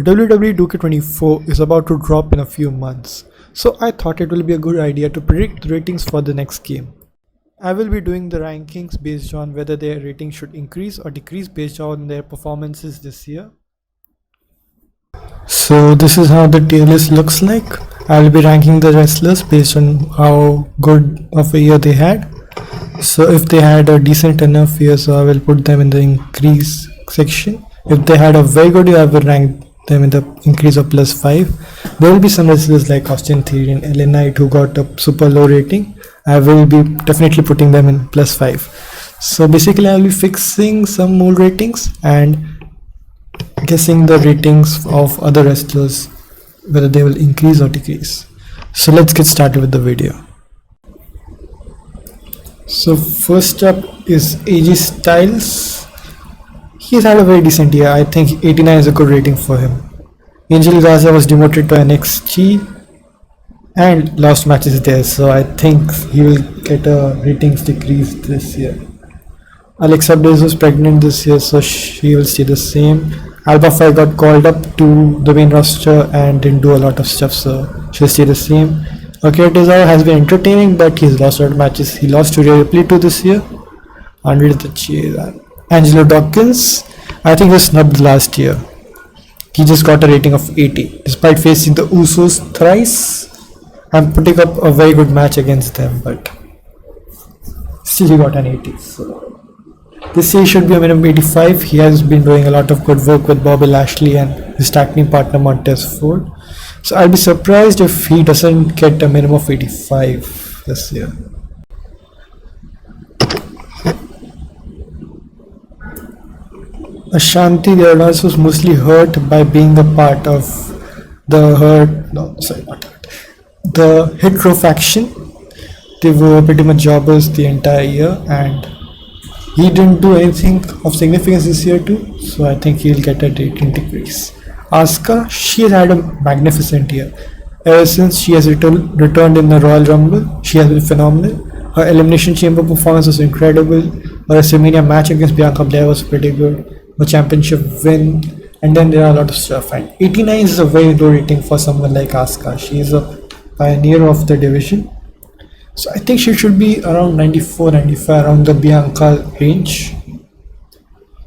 WWE 2K24 is about to drop in a few months, so I thought it will be a good idea to predict the ratings for the next game. I will be doing the rankings based on whether their rating should increase or decrease based on their performances this year. So this is how the tier list looks like. I will be ranking the wrestlers based on how good of a year they had. So if they had a decent enough year, so I will put them in the increase section. If they had a very good year, I will rank them in the increase of +5. There will be some wrestlers like Austin Theory and LA Knight who got a super low rating. I will be definitely putting them in +5. So basically I will be fixing some more ratings and guessing the ratings of other wrestlers, whether they will increase or decrease. So let's get started with the video. So first up is AJ Styles. He's had a very decent year. I think 89 is a good rating for him. Angel Garza was demoted to NXT and lost matches there, so I think he will get a ratings decrease this year. Alexa Bliss was pregnant this year, so she will stay the same. Alba Fire got called up to the main roster and didn't do a lot of stuff, so she'll stay the same. Okay, Tozawa has been entertaining, but he's lost a lot of matches. He lost to Rhea Ripley too this year. Andre the Cheetah. Angelo Dawkins, I think he was snubbed last year. He just got a rating of 80 despite facing the Usos thrice and putting up a very good match against them, but still he got an 80. So this year should be a minimum 85. He has been doing a lot of good work with Bobby Lashley and his tag team partner Montez Ford. So I'll be surprised if he doesn't get a minimum of 85 this year. Ashanti Deodato was mostly hurt by being a part of the Hit Row faction. They were pretty much jobbers the entire year and he didn't do anything of significance this year too, so I think he'll get a rating decrease. Asuka, she has had a magnificent year. Ever since she has returned in the Royal Rumble, she has been phenomenal. Her Elimination Chamber performance was incredible. Her WrestleMania match against Bianca Belair was pretty good. Her championship win, and then there are a lot of stuff. And 89 is a very low rating for someone like Asuka. She is a pioneer of the division. So I think she should be around 94, 95, around the Bianca range.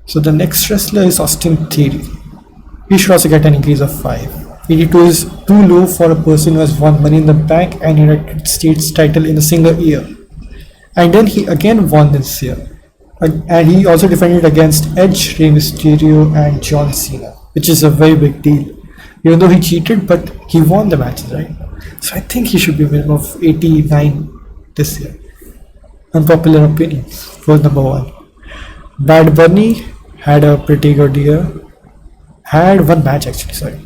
So the next wrestler is Austin Theory. He should also get an increase of 5. 82 is too low for a person who has won Money in the Bank and United States title in a single year. And then he again won this year. And he also defended against Edge, Rey Mysterio and John Cena, which is a very big deal. Even though he cheated, but he won the matches, right? So I think he should be a minimum of 89 this year. Unpopular opinions. Rule number 1. Bad Bunny had a pretty good year. Had one match actually, sorry.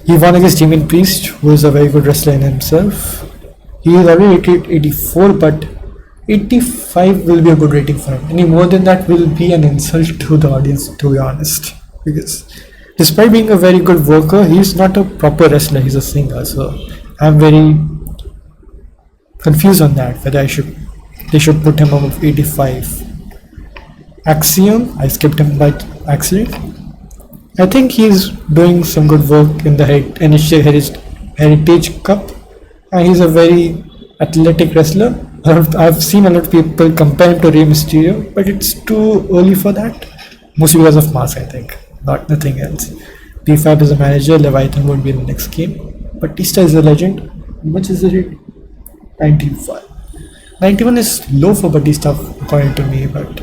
He won against Damien Priest, who is a very good wrestler in himself. He is already rated 84, but 85 will be a good rating for him. Any more than that will be an insult to the audience, to be honest. Because despite being a very good worker, he is not a proper wrestler, he's a singer. So I'm very confused on that, whether they should put him above 85. Axiom, I skipped him by accident. I think he's doing some good work in the Heritage Cup, and he's a very athletic wrestler. I've seen a lot of people compare him to Rey Mysterio, but it's too early for that. Mostly because of mask, I think, nothing else. D5 is a manager, Leviathan would be in the next game. Batista is a legend. How much is the rate? 95. 91 is low for Batista according to me, but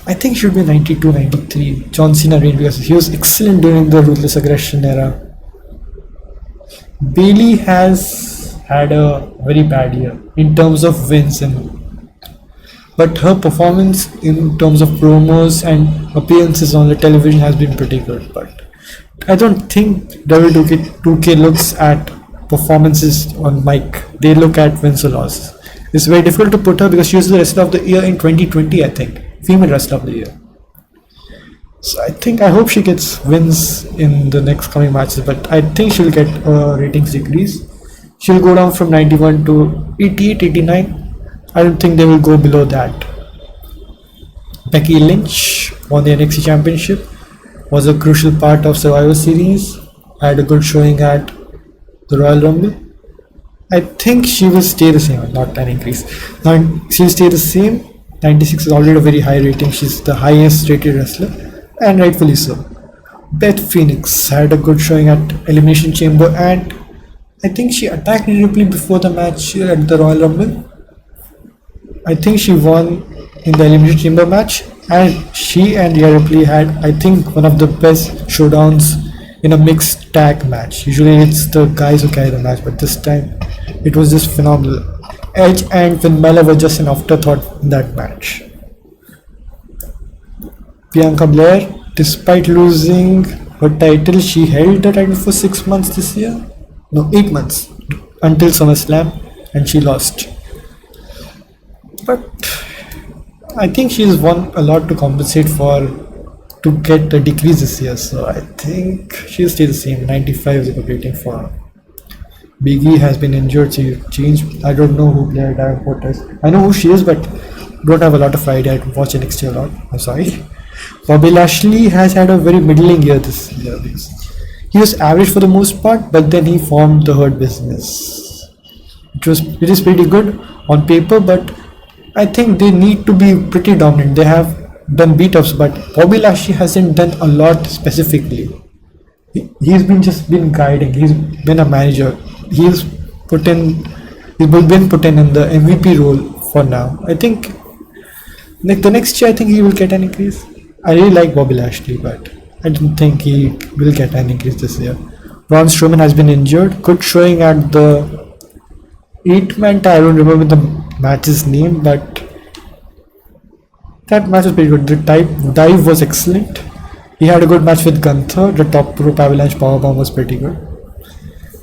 I think it should be 92, 93. John Cena reign because he was excellent during the Ruthless Aggression era. Bailey has had a very bad year in terms of wins, but her performance in terms of promos and appearances on the television has been pretty good. But I don't think WWE 2K looks at performances on mic. They look at wins or losses. It's very difficult to put her because she was the wrestler of the year in 2020, I think. Female wrestler of the year. So I hope she gets wins in the next coming matches, but I think she'll get a ratings decrease. She'll go down from 91 to 88, 89. I don't think they will go below that. Becky Lynch won the NXT Championship. was a crucial part of Survivor Series, had a good showing at the Royal Rumble. I think she will stay the same, not an increase. Now she'll stay the same. 96 is already a very high rating. She's the highest rated wrestler, and rightfully so. Beth Phoenix had a good showing at Elimination Chamber, and I think she attacked Rhea Ripley before the match at the Royal Rumble. I think she won in the Elimination Chamber match, and she and Rhea Ripley had, I think, one of the best showdowns in a mixed tag match. Usually it's the guys who carry the match, but this time it was just phenomenal. Edge and Finn Balor were just an afterthought in that match. Bianca Blair, despite losing her title, she held the title for 6 months this year. No, 8 months until SummerSlam, and she lost. But I think she's won a lot to compensate for to get a decrease this year. So I think she'll stay the same. 95 is a good rating for her. Big E has been injured, so you changed. I don't know who Blair Davenport is. I know who she is, but don't have a lot of idea. I watch NXT a lot. I'm sorry. Bobby Lashley has had a very middling year this year. He was average for the most part, but then he formed the Hurt Business. It is pretty good on paper, but I think they need to be pretty dominant. They have done beat-ups, but Bobby Lashley hasn't done a lot specifically. He's been guiding. He's been a manager. He's been put in the MVP role for now. I think the next year, I think he will get an increase. I really like Bobby Lashley, but I don't think he will get an increase this year. Braun Strowman has been injured. Good showing at the 8-man tag. I don't remember the match's name, but that match was pretty good. The dive was excellent. He had a good match with Gunther. The top rope avalanche powerbomb was pretty good.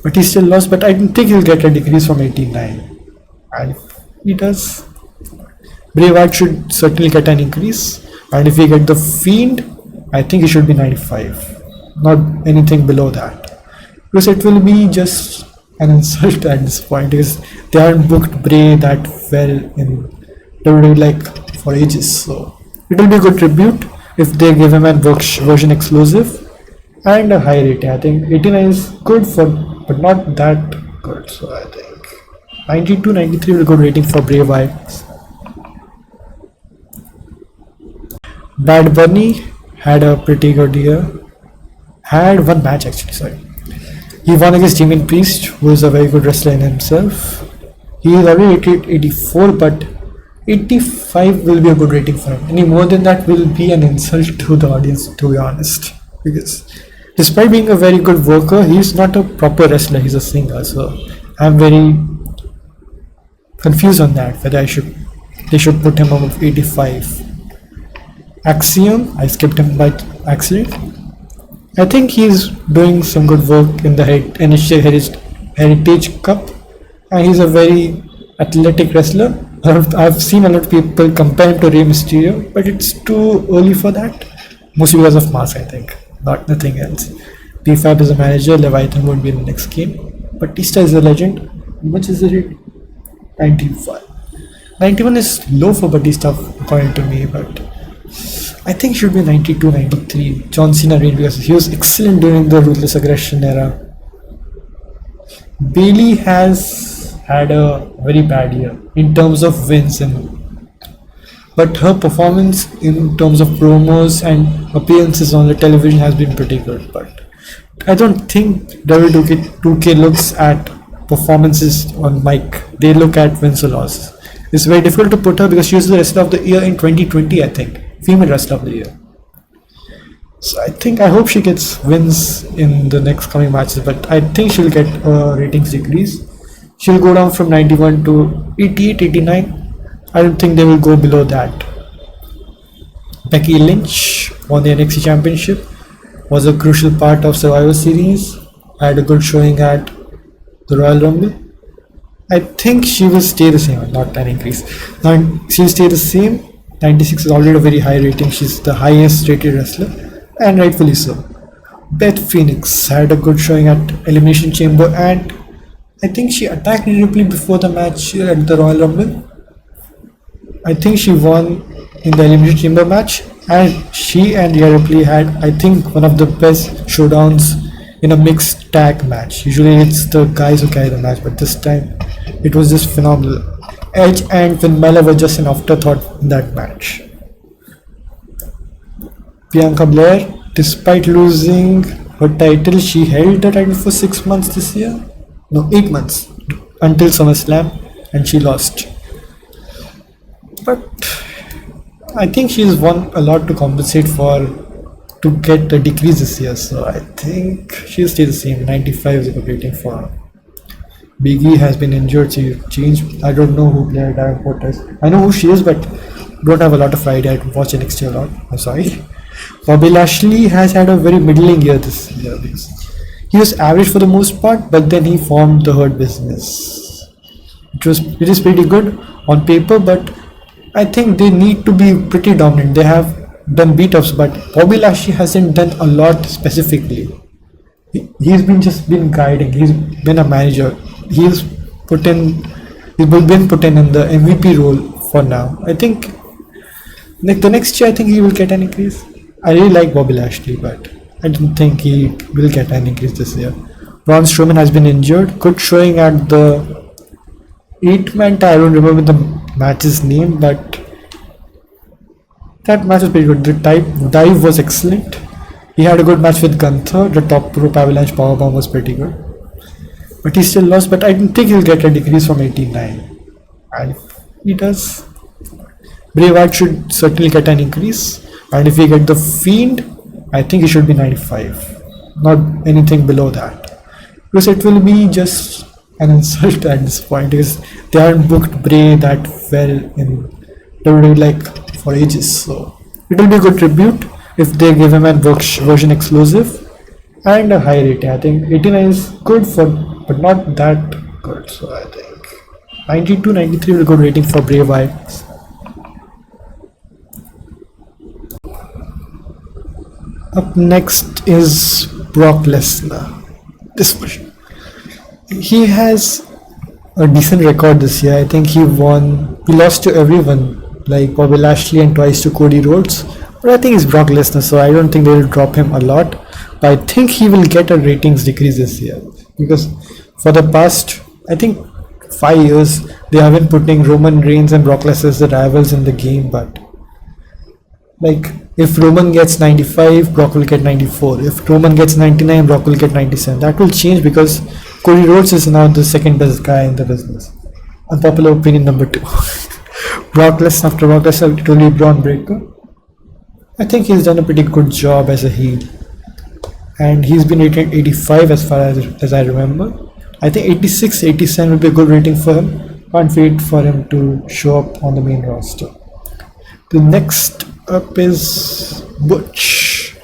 But he still lost, but I don't think he'll get a decrease from 89. And if he does, Bray Wyatt should certainly get an increase. And if we get the Fiend, I think he should be 95. Not anything below that. Because it will be just an insult at this point, because they haven't booked Bray that well in WWE like for ages. So it will be a good tribute if they give him a version exclusive and a high rating. I think 89 is good but not that good. So I think 92, 93 will be a good rating for Bray Wyatt. Bad Bunny had a pretty good year. Had one match actually, sorry. He won against Damien Priest, who is a very good wrestler in himself. He is already rated 84, but 85 will be a good rating for him. Any more than that will be an insult to the audience, to be honest. Because despite being a very good worker, he is not a proper wrestler, he's a singer. So I'm very confused on that, whether they should put him above 85. Axiom, I skipped him by accident. I think he's doing some good work in the NHL Heritage Cup, and he's a very athletic wrestler. I've seen a lot of people compare him to Rey Mysterio, but it's too early for that. Mostly because of mask, I think, not nothing else. PFAB is a manager, Leviathan would be in the next game. Batista is a legend. How much is it? 91. 91 is low for Batista according to me, but I think it should be 92, 93. John Cena reign, because he was excellent during the Ruthless Aggression era. Bailey has had a very bad year in terms of wins, but her performance in terms of promos and appearances on the television has been pretty good. But I don't think WWE looks at performances on mic. They look at wins or losses. It's very difficult to put her because she was the wrestler of the year in 2020, I think. Female wrestler of the year. So I hope she gets wins in the next coming matches, but I think she'll get a ratings decrease. She'll go down from 91 to 88, 89. I don't think they will go below that. Becky Lynch won the NXT Championship, was a crucial part of Survivor Series, had a good showing at the Royal Rumble. I think she will stay the same, not an increase. Now she'll stay the same. 96 is already a very high rating. She's the highest rated wrestler, and rightfully so. Beth Phoenix had a good showing at Elimination Chamber, and I think she attacked Rhea Ripley before the match at the Royal Rumble. I think she won in the Elimination Chamber match, And she and Rhea Ripley had, I think, one of the best showdowns in a mixed tag match. Usually it's the guys who carry the match, but this time it was just phenomenal. Edge and Finn Balor were just an afterthought in that match. Bianca Blair, despite losing her title, she held the title for 6 months this year. No, 8 months until SummerSlam, and she lost. But I think she's won a lot to compensate for to get a decrease this year. So I think she'll stay the same. 95 is a good rating for her. Biggie has been injured. She changed. I don't know who Blair Davenport is. I know who she is, but don't have a lot of idea. I watch NXT a lot. I'm sorry. Bobby Lashley has had a very middling year this year because he was average for the most part, but then he formed the Hurt Business. It is pretty good on paper, but I think they need to be pretty dominant. They have done beat-ups, but Bobby Lashley hasn't done a lot specifically. He's been guiding. He's been a manager. He's put in. He's been put in the MVP role for now. I think the next year, I think he will get an increase. I really like Bobby Lashley, but I don't think he will get an increase this year. Braun Strowman has been injured. Good showing at the 8-man. I don't remember the match's name, but that match was pretty good. The dive was excellent. He had a good match with Gunther. The top rope avalanche powerbomb was pretty good, but he still lost. But I don't think he'll get a decrease from 89. And if he does, Bray Wyatt should certainly get an increase. And if we get the Fiend, I think he should be 95, not anything below that, because it will be just an insult at this point because they haven't booked Bray that well in WWE like for ages. So it will be a good tribute if they give him a version exclusive and a high rating. I think 89 is good for, but not that good. So I think 92, 93 will be a good rating for Bray Wyatt. Up next is Brock Lesnar. He has a decent record this year. I think he lost to everyone like Bobby Lashley and twice to Cody Rhodes. But I think he's Brock Lesnar, so I don't think they will drop him a lot. But I think he will get a ratings decrease this year because for the past, I think 5 years, they have been putting Roman Reigns and Brock Lesnar as the rivals in the game. But like if Roman gets 95, Brock will get 94. If Roman gets 99, Brock will get 97. That will change because Cody Rhodes is now the second best guy in the business. Unpopular opinion number 2. After Brock Lesnar, it will be Braun Breaker. I think he's done a pretty good job as a heel. And he's been rated 85 as far as I remember. I think 86, 87 will be a good rating for him. Can't wait for him to show up on the main roster. The next up is Butch.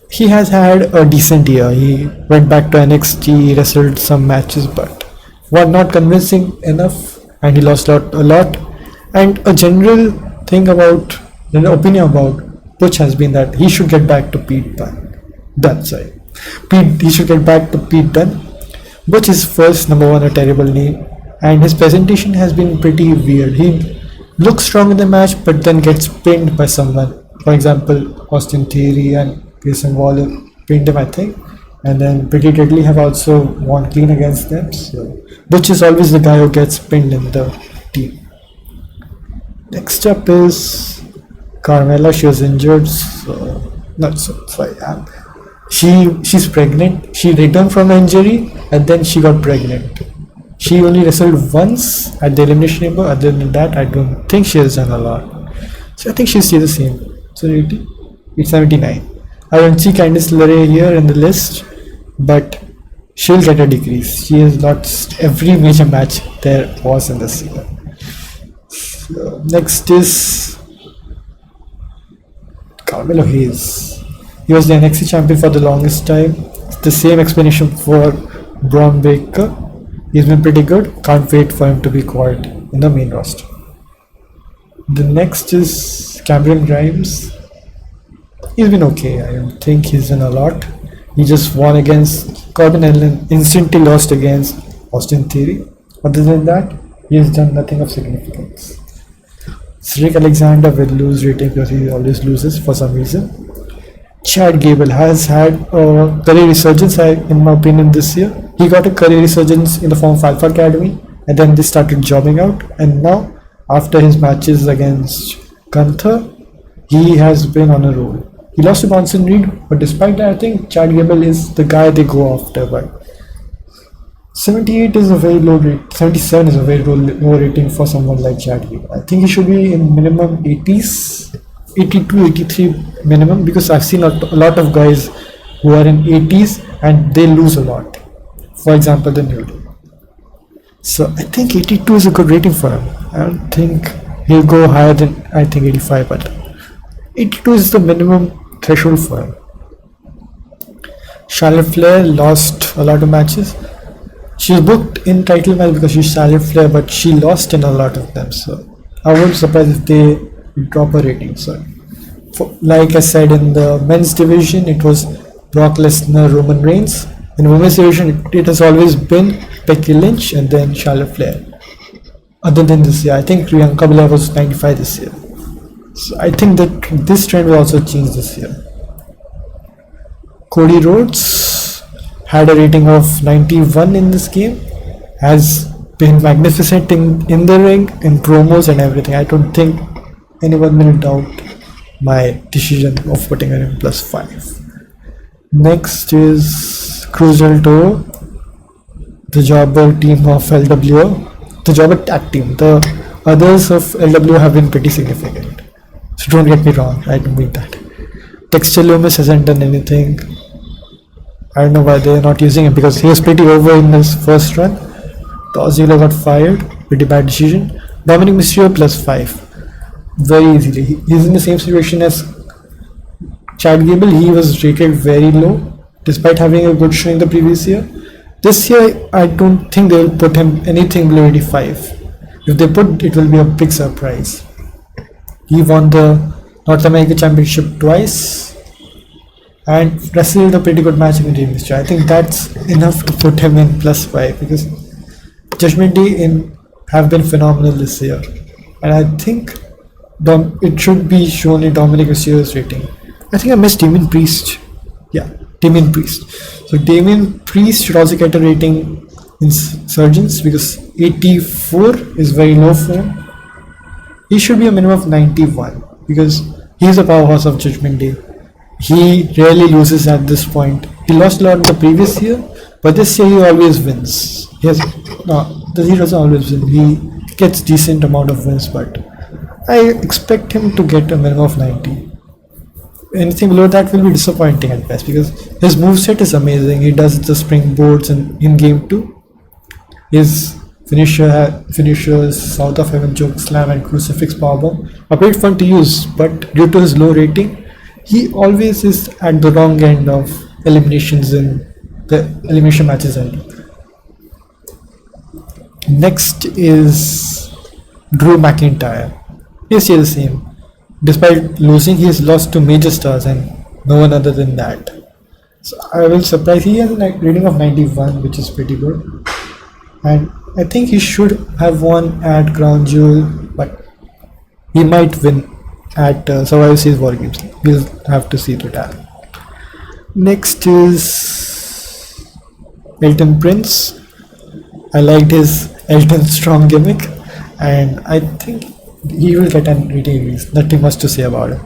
He has had a decent year. He went back to NXT, wrestled some matches, but was not convincing enough, and he lost a lot. And a general thing about, an opinion about Butch has been that he should get back to Pete Dunne. He should get back to Pete Dunne. Butch is first, number one, a terrible name, and his presentation has been pretty weird. He looks strong in the match, but then gets pinned by someone. For example, Austin Theory and Grayson Waller pinned him, I think. And then Pretty Deadly have also won clean against them. So Butch is always the guy who gets pinned in the team. Next up is Carmella. She was injured, She's pregnant. She returned from an injury and then she got pregnant. She only wrestled once at the Elimination Chamber. Other than that, I don't think she has done a lot. So I think she'll stay the same. So it's 79. I don't see Candice LeRae here in the list, but she'll get a decrease. She has lost every major match there was in this year. So next is Carmelo Hayes. He was the NXT champion for the longest time. It's the same explanation for Braun Breaker. He's been pretty good. Can't wait for him to be called in the main roster. The next is Cameron Grimes. He's been okay. I don't think he's done a lot. He just won against Corbin and instantly lost against Austin Theory. Other than that, he has done nothing of significance. Cedric Alexander will lose rating because he always loses for some reason. Chad Gable has had a career resurgence, in my opinion, this year. He got a career resurgence in the form of Alpha Academy, and then they started jobbing out. And now, after his matches against Gunther, he has been on a roll. He lost to Bronson Reed, but despite that, I think Chad Gable is the guy they go after. But 78 is a very low rate. 77 is a very low rating for someone like Chad Gable. I think he should be in minimum 80s, 82, 83 minimum, because I've seen a lot of guys who are in 80s and they lose a lot. For example, the New Day. So I think 82 is a good rating for him. I don't think he'll go higher than, I think, 85, but 82 is the minimum threshold for him. Charlotte Flair lost a lot of matches. She was booked in title match because she's Charlotte Flair, but she lost in a lot of them. So I wouldn't be surprised if they drop her rating. So, like I said, in the men's division, it was Brock Lesnar, Roman Reigns. In the women's division, it has always been Becky Lynch and then Charlotte Flair. Other than this year, I think Priyanka Belair was 95 this year. So I think that this trend will also change this year. Cody Rhodes had a rating of 91 in this game, has been magnificent in the ring, in promos and everything. I don't think anyone will doubt my decision of putting her in +5. Next is Cruiser Toro, the jobber team of LWO, the jobber tag team. The others of LWO have been pretty significant. So don't get me wrong, I don't mean that. Dexter Lumis hasn't done anything. I don't know why they're not using him, because he was pretty over in his first run. Ziggler got fired, pretty bad decision. Dominic Mysterio +5, very easily. He's in the same situation as Chad Gable. He was rated very low, despite having a good showing the previous year. This year, I don't think they will put him anything below 85. If they put, it will be a big surprise. He won the North American Championship twice and wrestled a pretty good match in the Mysterio. I think that's enough to put him in +5, because Judgment Day have been phenomenal this year, and I think it should be shown in Dominic Mysterio's rating. I think I missed Damien Priest. Yeah, Damien Priest. So Damien Priest should also get a rating in Surgeons, because 84 is very low for him. He should be a minimum of 91, because he is a powerhouse of Judgment Day. He rarely loses at this point. He lost a lot in the previous year, but this year he always wins. He doesn't always win. He gets decent amount of wins, but I expect him to get a minimum of 90. Anything below that will be disappointing at best, because his moveset is amazing. He does the springboards in game 2. His finishers, South of Heaven choke slam and crucifix powerbomb are great fun to use, but due to his low rating, he always is at the wrong end of eliminations in the elimination matches end. Next is Drew McIntyre. He's still the same. Despite losing, he has lost to major stars and no one other than that. So I will surprise. He has a rating of 91, which is pretty good. And I think he should have won at Crown Jewel, but he might win at Survivor Series War Games. We'll have to see to that. Next is Elton Prince. I liked his Elton Strong gimmick, and I think he will get an rating increase. Nothing much to say about it.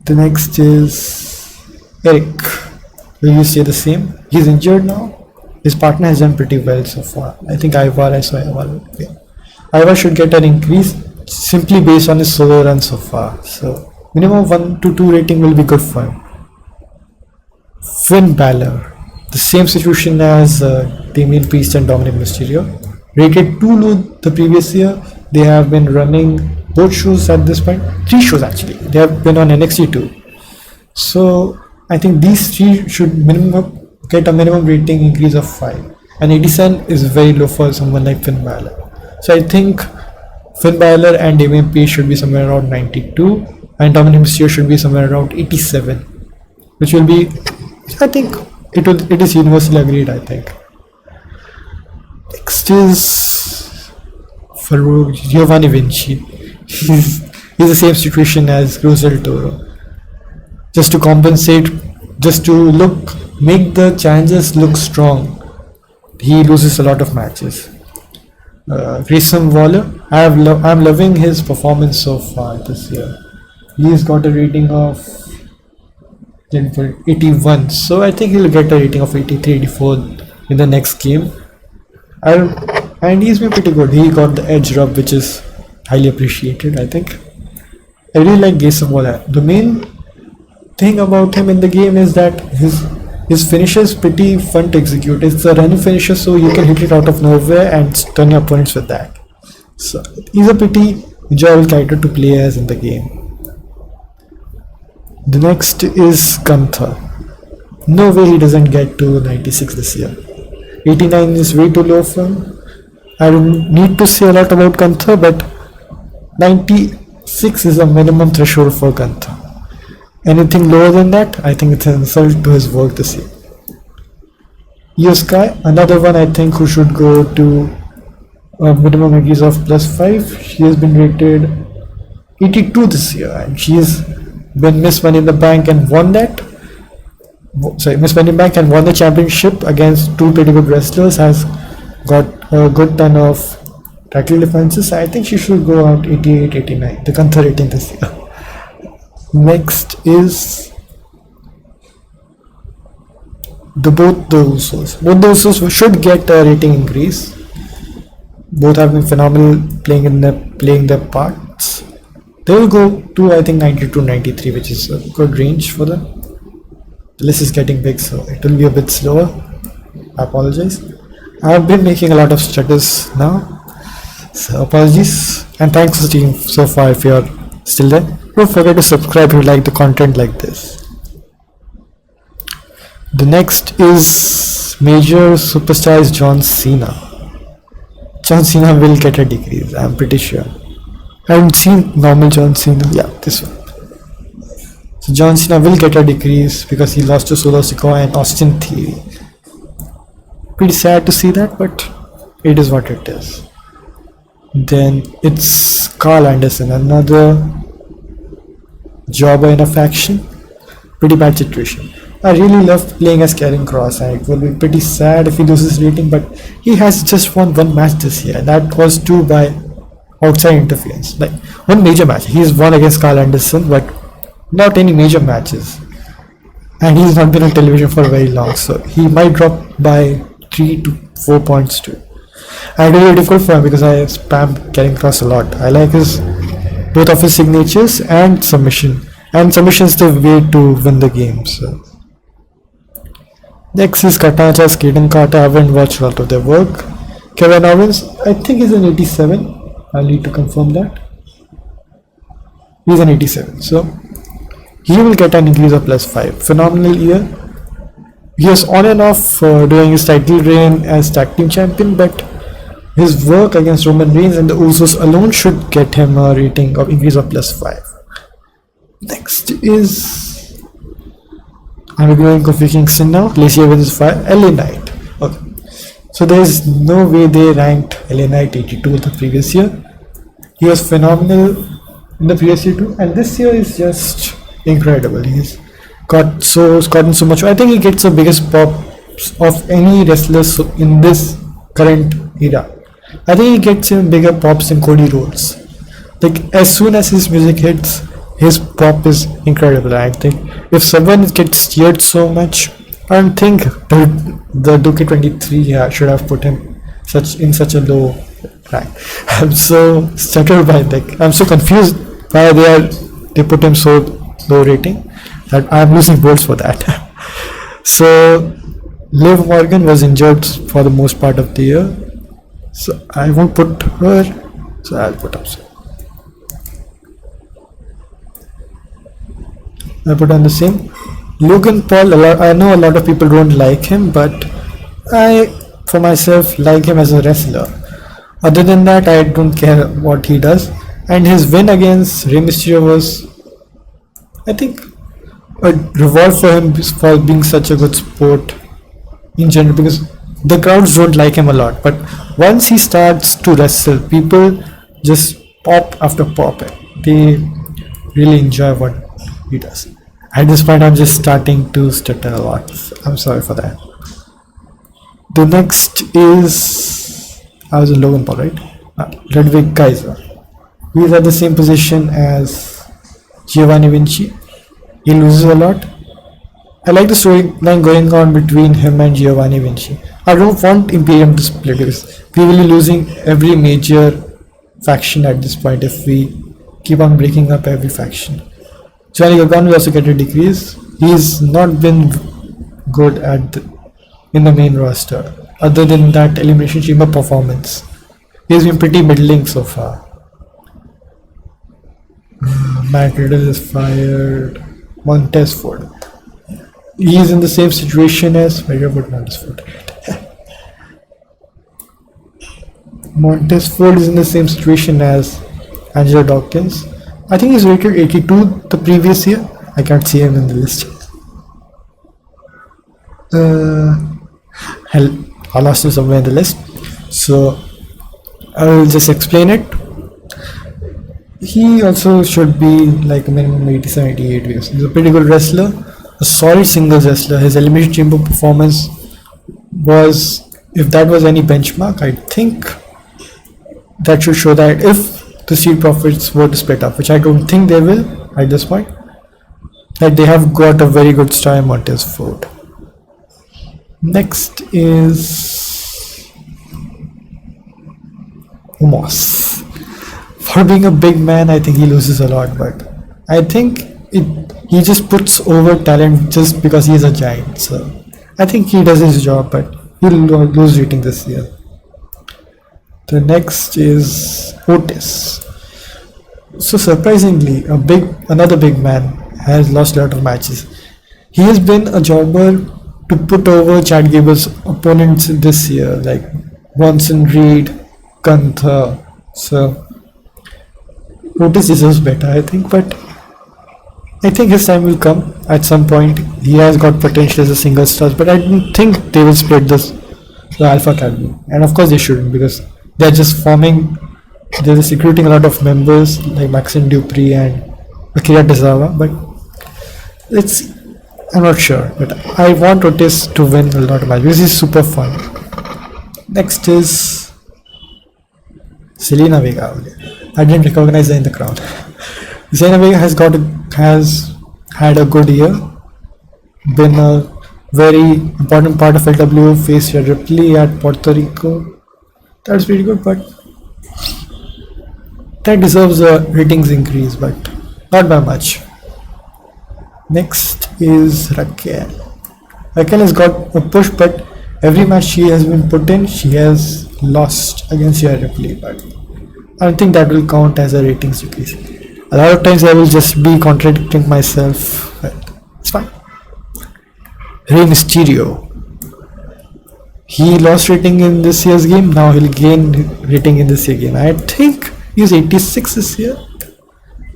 The next is Eric. Will you say the same? He's injured now. His partner has done pretty well so far. I think Ivar should get an increase simply based on his solo run so far. So minimum 1 to 2 rating will be good for him. Finn Balor. The same situation as Damien Priest and Dominic Mysterio. Rated too low the previous year. They have been running both shows at this point. 3 shows actually. They have been on NXT too. So I think these 3 should get a minimum rating increase of 5. And 87 is very low for someone like Finn Balor. So I think Finn Balor and Damien Priest should be somewhere around 92. And Dominic Mysterio should be somewhere around 87. Which will be, I think, it is universally agreed, I think. Next is for Giovanni Vinci. He's he's the same situation as Cruz del Toro. Just to compensate, just to make the challenges look strong, he loses a lot of matches. Grayson Waller, I'm loving his performance so far this year. He's got a rating of 81, so I think he'll get a rating of 83, 84 in the next game. And he's been pretty good. He got the edge rub, which is highly appreciated, I think. I really like Grayson Waller. The main thing about him in the game is that his finish is pretty fun to execute. It's a running finisher, so you can hit it out of nowhere and stun your opponents with that. So he's a pretty enjoyable character to play as in the game. The next is Gunther. No way he doesn't get to 96 this year. 89 is way too low for him. I don't need to say a lot about Gunther, but 96 is a minimum threshold for Gunther. Anything lower than that, I think it's an insult to his work this year. Io Sky, another one I think who should go to a minimum increase of +5. She has been rated 82 this year, and she has been Miss Money in the Bank and won that. Miss Money in the Bank and won the championship against two pretty good wrestlers. Has got a good ton of title defenses. I think she should go out 88, 89. The Gunther rating this year. Next is both the Usos. Both the Usos should get a rating increase. Both have been phenomenal playing their parts. They will go to I think 92, 93, which is a good range for them. The list is getting big, so it will be a bit slower. I apologize. I've been making a lot of stutters now, so apologies. And thanks for staying so far if you're still there. Don't forget to subscribe if you like the content like this. The next is major superstars John Cena. John Cena will get a decrease, I'm pretty sure. I haven't seen normal John Cena. Yeah, this one. So John Cena will get a decrease because he lost to Solo Sikoa and Austin Theory. Pretty sad to see that, but it is what it is. Then it's Carl Anderson, another jobber in a faction. Pretty bad situation. I really love playing as Karen Cross, and it will be pretty sad if he loses rating, but he has just won one match this year, and that was two by outside interference. Like one major match. He's won against Carl Anderson, but not any major matches. And he's not been on television for very long, so he might drop by 3 to 4 points too. And it's really difficult for him because I spam Karen Cross a lot. I like both of his signatures and submission. And submission is the way to win the game. So next is Katana's Kaden Carter. I haven't watched a lot of their work. Kevin Owens, I think he's an 87. I'll need to confirm that. He's an 87. So he will get an increase of +5. Phenomenal year. He was on and off during his title reign as tag team champion, but his work against Roman Reigns and the Usos alone should get him a rating of increase of +5. Next is I'm going Kofi Kingston now. Lacey Evans is 5. LA Knight. Okay. So there is no way they ranked LA Knight 82 the previous year. He was phenomenal in the previous year too, and this year is just incredible. He's gotten so much. I think he gets the biggest pops of any wrestler in this current era. I think he gets even bigger pops than Cody Rhodes. Like as soon as his music hits, his pop is incredible. I think if someone gets cheered so much, I don't think the 2K23 should have put him in such a low rank. I'm so stuttered by that. I'm so confused why they put him so low rating that I'm losing words for that. So Liv Morgan was injured for the most part of the year, so I won't put her, so I'll put up. I put on the same. Logan Paul, I know a lot of people don't like him, but I, for myself, like him as a wrestler. Other than that, I don't care what he does. And his win against Rey Mysterio was, I think, a reward for him for being such a good sport in general, because the crowds don't like him a lot. But once he starts to wrestle, people just pop after pop. They really enjoy what he does. At this point, I'm just starting to stutter a lot. I'm sorry for that. The next is I was in Logan Paul, right? Ludwig Kaiser. He's at the same position as Giovanni Vinci. He loses a lot. I like the storyline going on between him and Giovanni Vinci. I don't want Imperium to split because we will be losing every major faction at this point if we keep on breaking up every faction. Johnny Gargano will also get a decrease. He's not been good in the main roster other than that Elimination Chamber performance. He's been pretty middling so far. Matt Riddle is fired. Montez Ford. He's in the same situation as Montez Ford. Montez Ford is in the same situation as Angelo Dawkins. I think he's rated 82 the previous year. I can't see him in the list. I lost him somewhere in the list. So I will just explain it. He also should be like a minimum 87, 88 because he's a pretty good wrestler, a solid singles wrestler. His Elimination Chamber performance was, if that was any benchmark, I think that should show that if the Street Profits were to split up, which I don't think they will at this point, that they have got a very good star in Montez Ford. Next is Omos. For being a big man, I think he loses a lot, but I think he just puts over talent just because he's a giant. So I think he does his job, but he'll lose rating this year. The next is Otis. So surprisingly, another big man has lost a lot of matches. He has been a jobber to put over Chad Gable's opponents this year, like Bronson Reed, Gunther. So Otis deserves better, I think, but I think his time will come at some point. He has got potential as a single star, but I don't think they will split the Alpha Academy. And of course they shouldn't, because they're just they're just recruiting a lot of members like Maxine Dupree and Akira Tozawa, but I'm not sure, but I want Otis to win a lot of matches because he's super fun. Next is Selena Vega. I didn't recognize her in the crowd. Selena Vega has had a good year, been a very important part of LWO, faced Rhea Ripley at Puerto Rico. That's pretty good, but that deserves a ratings increase, but not by much. Next is Raquel. Raquel has got a push, but every match she has been put in, she has lost against Rhea Ripley, but I don't think that will count as a ratings decrease. A lot of times I will just be contradicting myself, but it's fine. Rey Mysterio. He lost rating in this year's game, now he'll gain rating in this year's game. I think he's 86 this year,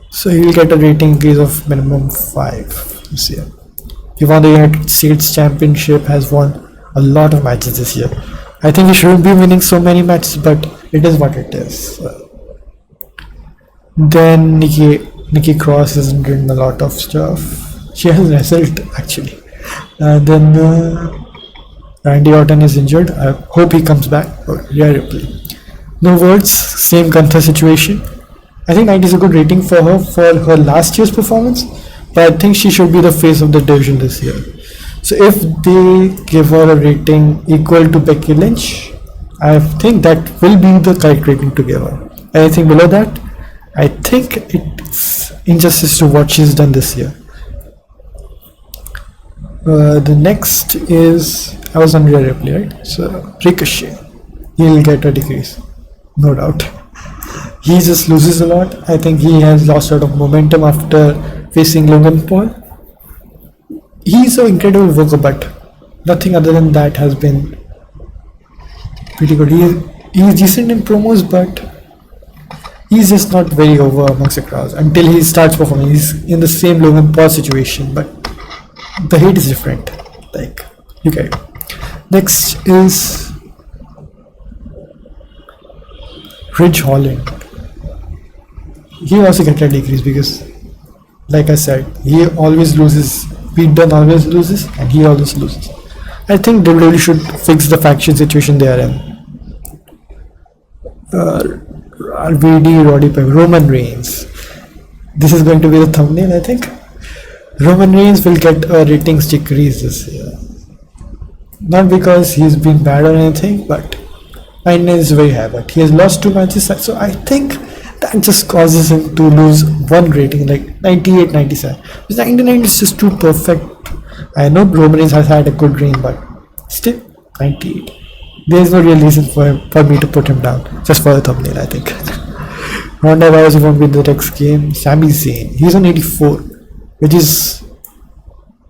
so he will get a rating increase of minimum 5 this year. He won the United States Championship, has won a lot of matches this year. I think he shouldn't be winning so many matches, but it is what it is. Then Nikki Cross hasn't done a lot of stuff. She has wrestled actually. Then Randy Orton is injured. I hope he comes back. Rhea Ripley. No words. Same Gunther situation. I think 90 is a good rating for her last year's performance, but I think she should be the face of the division this year. So if they give her a rating equal to Becky Lynch, I think that will be the correct rating to give her. Anything below that, I think it's injustice to what she's done this year. The next is, I was on Rhea Ripley, right? So Ricochet, he'll get a decrease, no doubt. He just loses a lot. I think he has lost a lot of momentum after facing Logan Paul. He's an incredible worker, but nothing other than that has been pretty good. He's decent in promos, but he's just not very over amongst the crowds until he starts performing. He's in the same Logan Paul situation, but the hate is different. Like, you get it. Next is Ridge Holland. he also get a decrease because, like I said, he always loses. Pete Dunne always loses, and he always loses. I think WWE should fix the faction situation they are in. RVD, Roddy Piper, Roman Reigns. This is going to be the thumbnail, I think. Roman Reigns will get a ratings decrease this year. Not because he's been bad or anything, but 99 is very high. But he has lost 2 matches, so I think that just causes him to lose one rating, like 98, 97. Because 99 is just too perfect. I know Roman Reigns has had a good reign, but still 98. There is no real reason for me to put him down, just for the thumbnail, I think. Ronda Rousey won't be in the next game. Sami Zayn, he's on 84, which is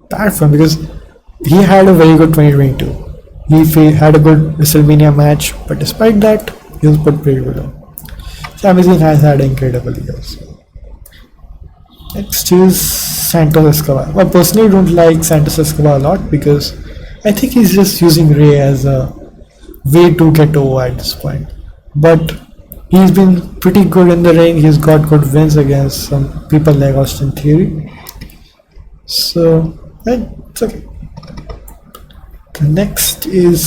bad for him because he had a very good 2022. He had a good WrestleMania match, but despite that, he was put pretty good on. Sami Zayn has had an incredible year. So. Next is Santos Escobar. I personally don't like Santos Escobar a lot because I think he's just using Ray as a way to get over at this point. But he's been pretty good in the ring. He's got good wins against some people like Austin Theory. So, it's okay. The next is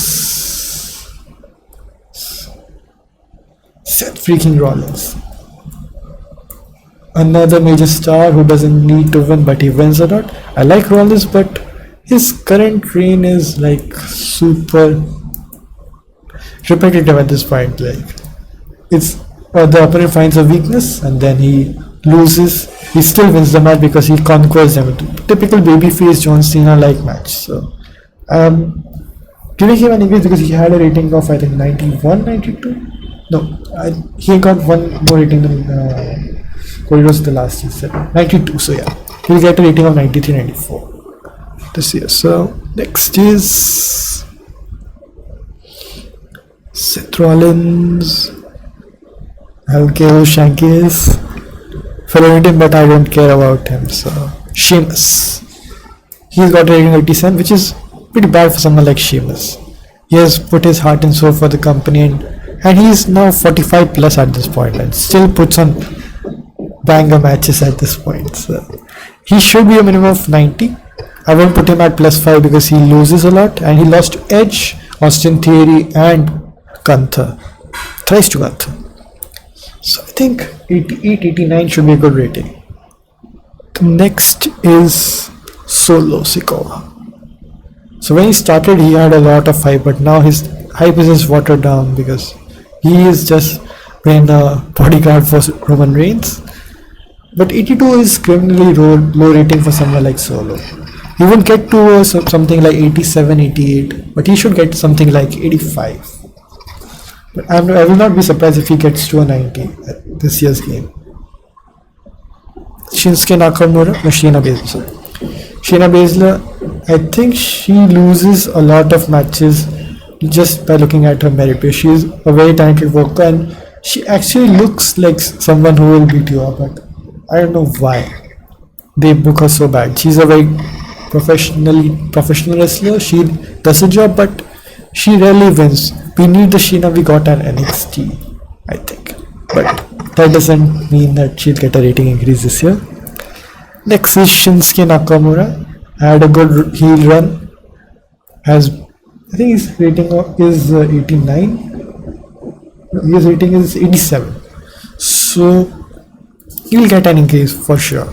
Seth freaking Rollins. Another major star who doesn't need to win, but he wins a lot. I like Rollins, but his current reign is like super repetitive at this point. Like it's the opponent finds a weakness and then he loses. He still wins the match because he conquers them. Typical babyface John Cena like match. So giving him an increase because he had a rating of I think 91, 92. No, he got one more rating than Cody Rhodes the last year, 92. So yeah, he'll get a rating of 93, 94 this year. So next is Seth Rollins. I'll care who Shanky is. Following him, but I don't care about him. So Sheamus. He's got a rating of 87, which is pretty bad for someone like Sheamus. He has put his heart and soul for the company, and he's now 45 plus at this point, and still puts on banger matches at this point. So he should be a minimum of 90. I won't put him at +5 because he loses a lot, and he lost to Edge, Austin Theory, and Gunther. Thrice to Gunther. So I think 88, 89 should be a good rating. The next is Solo Sikoa. So when he started, he had a lot of hype, but now his hype is just watered down because he is just been a bodyguard for Roman Reigns. But 82 is criminally low rating for someone like Solo. He won't get to something like 87, 88, but he should get something like 85. But I will not be surprised if he gets to a 90 at this year's game. Shinsuke Nakamura, Shayna Baszler. Shayna Baszler, I think she loses a lot of matches just by looking at her merit. She is a very talented worker and she actually looks like someone who will beat you up, but I don't know why they book her so bad. She's a very professional wrestler. She does a job, but she rarely wins. We need the Sheena we got at NXT, I think. But that doesn't mean that she'll get a rating increase this year. Next is Shinsuke Nakamura. Had a good heel run. I think his rating is 89. His rating is 87. So he'll get an increase for sure.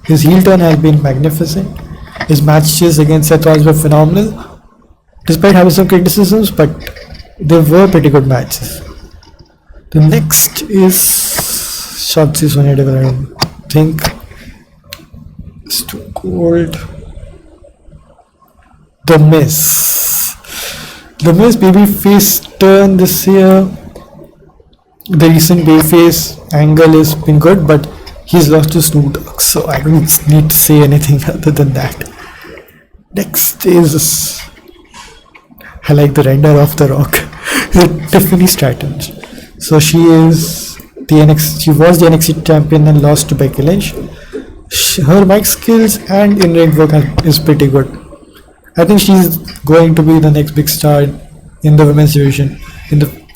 His heel turn has been magnificent. His matches against Seth Rollins were phenomenal, despite having some criticisms, but they were pretty good matches. The next is Shotzi Sonya Devil. I think it's too cold. The Miz. The Miz babyface turn this year. The recent babyface angle has been good, but he's lost to Snoop Dogg, so I don't need to say anything other than that. Next is, I like the render of The Rock, Tiffany Stratton. So she was the NXT champion and lost to Becky Lynch. Her mic skills and in-ring work is pretty good. I think she's going to be the next big star in the women's division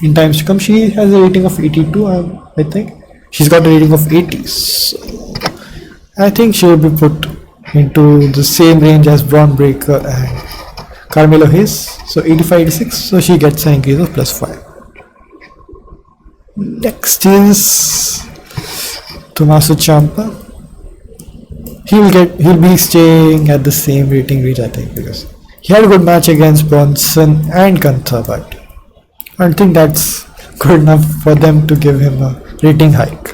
in times to come. She has a rating of 82, I think. She's got a rating of 80. So I think she will be put into the same range as Braun Breaker and Carmelo Hayes. So 85, 86. So she gets an increase of +5. Next is Tommaso Ciampa. He'll be staying at the same rating range, I think, because he had a good match against Bronson and Gunther, but I don't think that's good enough for them to give him a rating hike.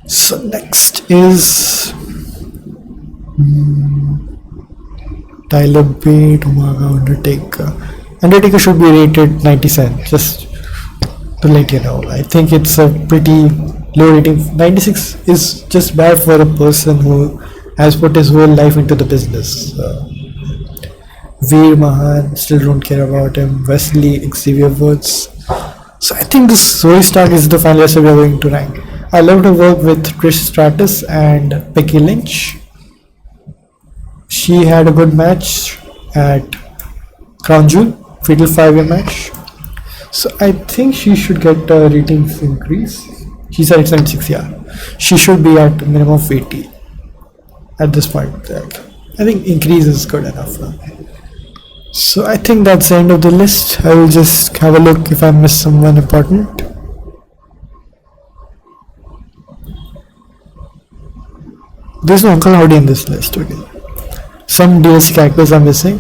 So next is Tyler Bate, Umaga, Undertaker. Undertaker should be rated 97, just to let you know. I think it's a pretty low rating. 96 is just bad for a person who has put his whole life into the business. Veer Mahan, still don't care about him. Wesley, Xavier Woods. So I think this Zoe Stark is the final wrestler we are going to rank. I love to work with Trish Stratus and Becky Lynch. She had a good match at Crown Jewel, fatal 5-way match. So I think she should get a ratings increase. She's at 76, yeah. She should be at a minimum of 80 at this point. I think increase is good enough. So I think that's the end of the list. I will just have a look if I missed someone important. There's no Uncle Howdy in this list. Okay. Some DLC characters are missing.